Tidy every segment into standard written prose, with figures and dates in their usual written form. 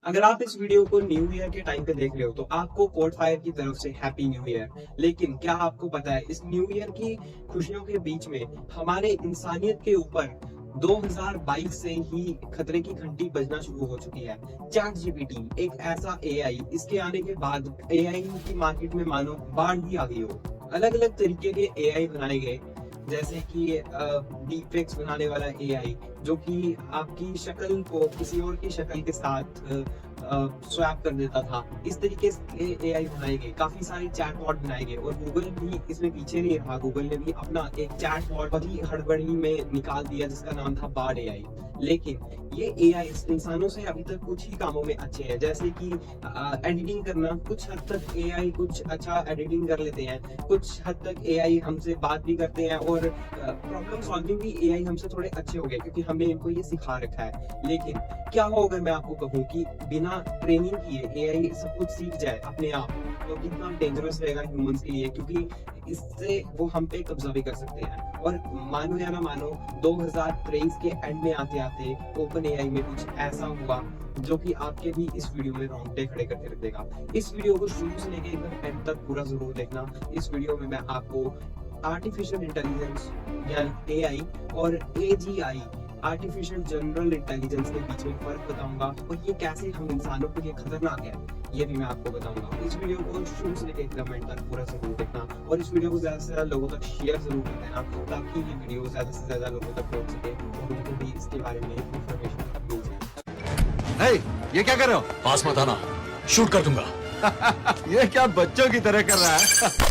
अगर आप इस वीडियो को न्यू ईयर के टाइम पे देख रहे हो तो आपको कोड फायर की तरफ से हैप्पी न्यू ईयर। लेकिन क्या आपको पता है इस न्यू ईयर की खुशियों के बीच में हमारे इंसानियत के ऊपर 2022 से ही खतरे की घंटी बजना शुरू हो चुकी है। चैट जीपीटी एक ऐसा एआई, इसके आने के बाद एआई की मार्केट में मानो बाढ़ ही आ गई हो। अलग अलग तरीके के एआई बनाए गए, जैसे कि डीपफेक्स बनाने वाला एआई जो कि आपकी शक्ल को किसी और की शक्ल के साथ स्वैप कर देता था। इस तरीके से एआई बनाए गए, काफी सारे चैटबॉट बनाए गए और गूगल भी इसमें पीछे नहीं रहा। गूगल ने भी अपना एक चैटबॉट बड़ी हड़बड़ी में निकाल दिया जिसका नाम था बार्ड एआई। लेकिन ये एआई इंसानों से अभी तक कुछ ही कामों में अच्छे हैं, जैसे कि एडिटिंग करना। कुछ हद तक एआई कुछ अच्छा एडिटिंग कर लेते हैं, कुछ हद तक एआई हमसे बात भी करते हैं और प्रॉब्लम सॉल्विंग भी एआई हमसे थोड़े अच्छे हो गए क्योंकि हमने इनको ये सिखा रखा है। लेकिन क्या हो अगर मैं आपको कहूँ कि बिना ट्रेनिंग किए एआई सब कुछ सीख जाए अपने आप, तो कितना डेंजरस रहेगा ह्यूमंस के लिए, क्योंकि इससे वो हम पे कब्जा भी कर सकते हैं। और मानो या ना मानो 2023 के एंड में आते आते ओपन एआई में कुछ ऐसा हुआ जो कि आपके भी इस वीडियो में रोंगटे खड़े करके रख देगा। इस वीडियो को शुरू से लेकर एकदम एंड तक पूरा जरूर देखना। इस वीडियो में मैं आपको आर्टिफिशियल इंटेलिजेंस यानी एआई और एजीआई आर्टिफिशियल जनरल इंटेलिजेंस के बीच में फर्क बताऊंगा और ये कैसे हम इंसानों के लिए खतरनाक है ये भी मैं आपको बताऊंगा। इस वीडियो को शुरू से लेकर एकदम एंड तक पूरा जरूर देखना और इस वीडियो को ज्यादा से ज्यादा लोगों तक शेयर जरूर कर देना ताकि ये वीडियो ज्यादा से ज्यादा लोगों तक पहुंच सके और उनको भी इसके बारे में इंफॉर्मेशन मिल जाए। हे, ये क्या कर रहे हो? पास मत आना, शूट कर दूंगा। ये क्या बच्चों की तरह कर रहा है?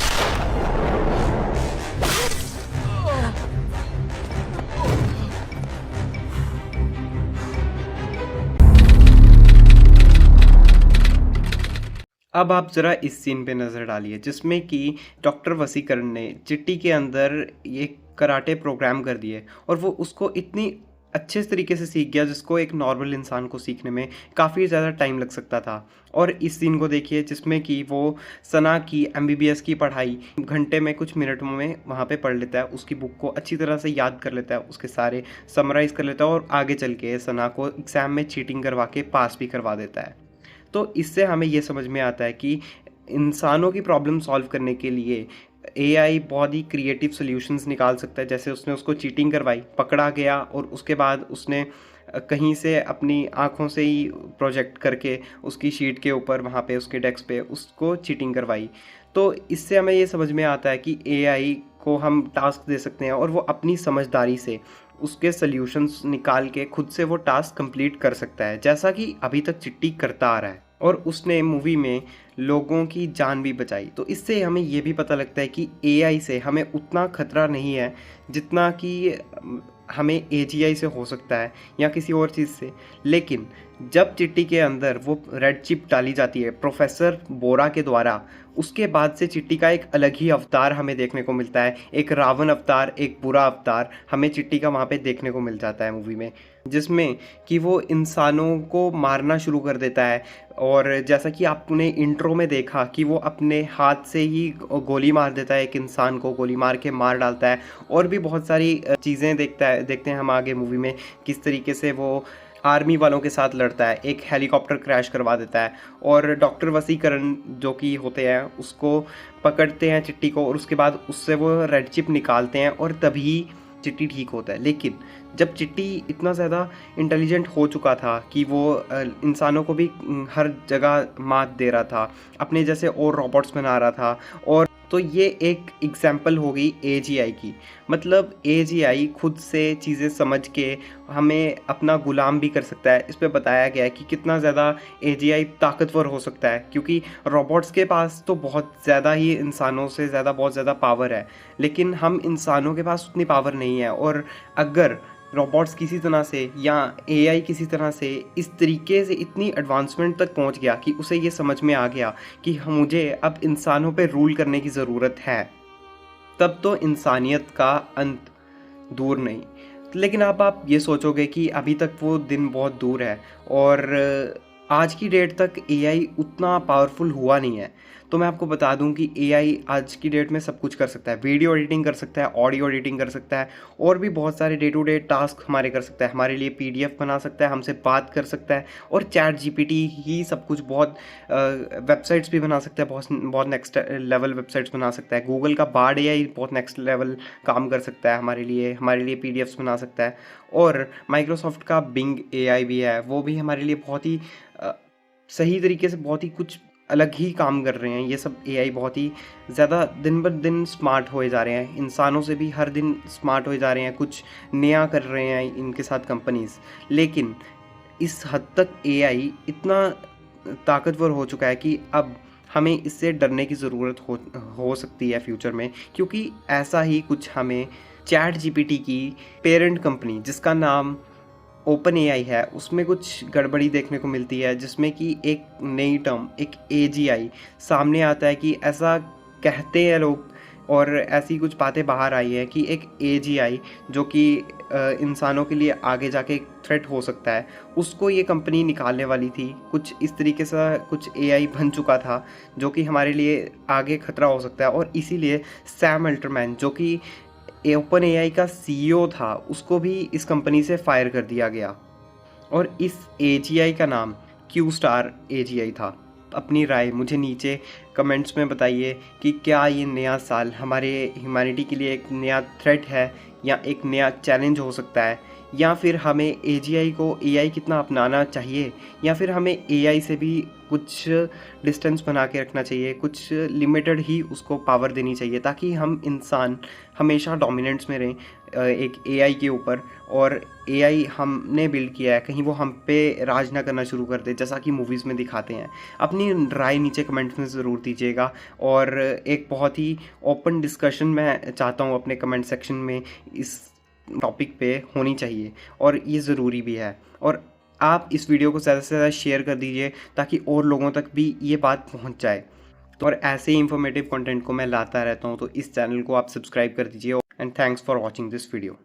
अब आप ज़रा इस सीन पे नज़र डालिए जिसमें कि डॉक्टर वसीकरण ने चिट्टी के अंदर ये कराटे प्रोग्राम कर दिए और वो उसको इतनी अच्छे तरीके से सीख गया जिसको एक नॉर्मल इंसान को सीखने में काफ़ी ज़्यादा टाइम लग सकता था। और इस सीन को देखिए जिसमें कि वो सना की एमबीबीएस की पढ़ाई घंटे में कुछ मिनटों में वहाँ पे पढ़ लेता है, उसकी बुक को अच्छी तरह से याद कर लेता है, उसके सारे समराइज़ कर लेता है और आगे चल के सना को एग्ज़ाम में चीटिंग करवा के पास भी करवा देता है। तो इससे हमें ये समझ में आता है कि इंसानों की प्रॉब्लम सॉल्व करने के लिए एआई बहुत ही क्रिएटिव सॉल्यूशंस निकाल सकता है। जैसे उसने उसको चीटिंग करवाई, पकड़ा गया और उसके बाद उसने कहीं से अपनी आँखों से ही प्रोजेक्ट करके उसकी शीट के ऊपर वहाँ पे उसके डेस्क पे उसको चीटिंग करवाई। तो इससे हमें ये समझ में आता है कि एआई को हम टास्क दे सकते हैं और वो अपनी समझदारी से उसके सल्यूशंस निकाल के खुद से वो टास्क कंप्लीट कर सकता है, जैसा कि अभी तक चिट्टी करता आ रहा है और उसने मूवी में लोगों की जान भी बचाई। तो इससे हमें ये भी पता लगता है कि एआई से हमें उतना खतरा नहीं है जितना कि हमें एजीआई से हो सकता है या किसी और चीज़ से। लेकिन जब चिट्टी के अंदर वो रेड चिप डाली जाती है प्रोफेसर बोरा के द्वारा, उसके बाद से चिट्टी का एक अलग ही अवतार हमें देखने को मिलता है। एक रावण अवतार, एक बुरा अवतार हमें चिट्टी का वहाँ पे देखने को मिल जाता है मूवी में, जिसमें कि वो इंसानों को मारना शुरू कर देता है। और जैसा कि आपने इंट्रो में देखा कि वो अपने हाथ से ही गोली मार देता है, एक इंसान को गोली मार के मार डालता है। और भी बहुत सारी चीज़ें देखते हैं हम आगे मूवी में, किस तरीके से वो आर्मी वालों के साथ लड़ता है, एक हेलीकॉप्टर क्रैश करवा देता है और डॉक्टर वसीकरण जो कि होते हैं उसको पकड़ते हैं चिट्टी को और उसके बाद उससे वो रेड चिप निकालते हैं और तभी चिट्टी ठीक होता है। लेकिन जब चिट्टी इतना ज़्यादा इंटेलिजेंट हो चुका था कि वो इंसानों को भी हर जगह मात दे रहा था, अपने जैसे और रोबोट्स बना रहा था, और तो ये एक एग्जाम्पल हो गई एजीआई की। मतलब एजीआई खुद से चीज़ें समझ के हमें अपना गुलाम भी कर सकता है। इस पे बताया गया है कि कितना ज़्यादा एजीआई ताकतवर हो सकता है, क्योंकि रोबोट्स के पास तो बहुत ज़्यादा ही इंसानों से ज़्यादा बहुत ज़्यादा पावर है, लेकिन हम इंसानों के पास उतनी पावर नहीं है। और अगर रोबोट्स किसी तरह से या एआई किसी तरह से इस तरीके से इतनी एडवांसमेंट तक पहुंच गया कि उसे ये समझ में आ गया कि मुझे अब इंसानों पे रूल करने की ज़रूरत है, तब तो इंसानियत का अंत दूर नहीं। लेकिन अब आप ये सोचोगे कि अभी तक वो दिन बहुत दूर है और आज की डेट तक एआई उतना पावरफुल हुआ नहीं है। तो मैं आपको बता दूं कि एआई आज की डेट में सब कुछ कर सकता है। वीडियो एडिटिंग कर सकता है, ऑडियो एडिटिंग कर सकता है, और भी बहुत सारे डे टू डे टास्क हमारे कर सकता है। हमारे लिए पीडीएफ बना सकता है, हमसे बात कर सकता है, और चैट जीपीटी ही सब कुछ बहुत वेबसाइट्स भी बना सकता है, बहुत बहुत नेक्स्ट लेवल वेबसाइट्स बना सकता है। गूगल का बार्ड एआई बहुत नेक्स्ट लेवल काम कर सकता है हमारे लिए पीडीएफ्स बना सकता है। और माइक्रोसॉफ्ट का बिंग एआई भी है, वो भी हमारे लिए बहुत ही सही तरीके से बहुत ही कुछ अलग ही काम कर रहे हैं। ये सब एआई बहुत ही ज़्यादा दिन ब दिन स्मार्ट होए जा रहे हैं, इंसानों से भी हर दिन स्मार्ट होए जा रहे हैं, कुछ नया कर रहे हैं इनके साथ कंपनीज। लेकिन इस हद तक एआई इतना ताकतवर हो चुका है कि अब हमें इससे डरने की ज़रूरत हो सकती है फ्यूचर में, क्योंकि ऐसा ही कुछ हमें चैट जीपीटी की पेरेंट कंपनी जिसका नाम ओपन एआई है, उसमें कुछ गड़बड़ी देखने को मिलती है, जिसमें कि एक नई टर्म, एक एजीआई सामने आता है कि ऐसा कहते हैं लोग, और ऐसी कुछ बातें बाहर आई है कि एक एजीआई जो कि इंसानों के लिए आगे जाके एक थ्रेट हो सकता है, उसको ये कंपनी निकालने वाली थी। कुछ इस तरीके से कुछ एआई बन चुका था जो कि हमारे लिए आगे खतरा हो सकता है, और इसीलिए सैम अल्टरमैन जो कि ओपन एआई का सीईओ था, उसको भी इस कंपनी से फायर कर दिया गया, और इस एजीआई का नाम क्यू स्टार एजीआई था। अपनी राय मुझे नीचे कमेंट्स में बताइए कि क्या ये नया साल हमारे ह्यूमैनिटी के लिए एक नया थ्रेट है, या एक नया चैलेंज हो सकता है, या फिर हमें एजीआई को एआई कितना अपनाना चाहिए, या फिर हमें एआई से भी कुछ डिस्टेंस बना के रखना चाहिए, कुछ लिमिटेड ही उसको पावर देनी चाहिए, ताकि हम इंसान हमेशा डोमिनेंट्स में रहें एक एआई के ऊपर, और एआई हमने बिल्ड किया है, कहीं वो हम पे राज ना करना शुरू कर दे जैसा कि मूवीज़ में दिखाते हैं। अपनी राय नीचे कमेंट्स में ज़रूर दीजिएगा, और एक बहुत ही ओपन डिस्कशन मैं चाहता हूँ अपने कमेंट सेक्शन में इस टॉपिक पे होनी चाहिए, और ये ज़रूरी भी है। और आप इस वीडियो को ज़्यादा से ज़्यादा शेयर कर दीजिए ताकि और लोगों तक भी ये बात पहुंच जाए। तो और ऐसे ही इंफॉर्मेटिव कंटेंट को मैं लाता रहता हूं, तो इस चैनल को आप सब्सक्राइब कर दीजिए। And thanks for watching this video.